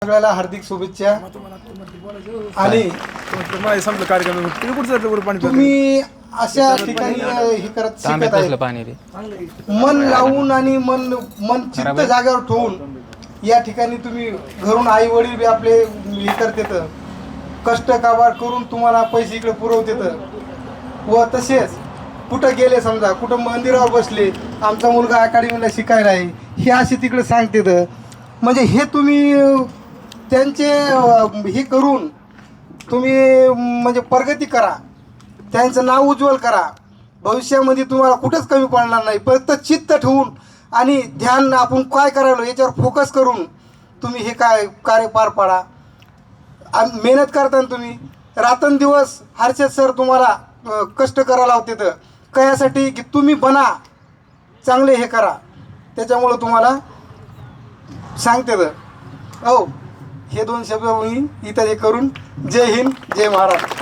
सगळ्याला हार्दिक शुभेच्छा. आणि संपलं कार्यक्रम तुम्ही अशा ठिकाणी हे करत शिकत आहे, मन लावून आणि मन चित्त जागेवर ठेवून या ठिकाणी तुम्ही घरून आई वडील बी आपले हे करतेत, कष्ट काबार करून तुम्हाला पैसे इकडे पुरवतेत. व तसेच कुठं गेले, समजा कुठं मंदिरावर बसले, आमचा मुलगा अकॅडमीला शिकायला आहे, हे असे तिकडे सांगतेत. म्हणजे हे तुम्ही त्यांचे हे करून तुम्ही म्हणजे प्रगती करा, त्यांचं नाव उज्ज्वल करा. भविष्यामध्ये तुम्हाला कुठंच कमी पडणार नाही. फक्त चित्त ठेवून आणि ध्यान आपण काय करायलो याच्यावर फोकस करून तुम्ही हे कार्य पार पाडा. मेहनत करताना तुम्ही रात्रंदिवस हर्षद सर तुम्हाला कष्ट करायला लावते तर कशासाठी की तुम्ही बना, चांगले हे करा. त्याच्यामुळं तुम्हाला सांगते तर हो हे दोन शब्द मी इथं हे करून जय हिंद जय महाराष्ट्र.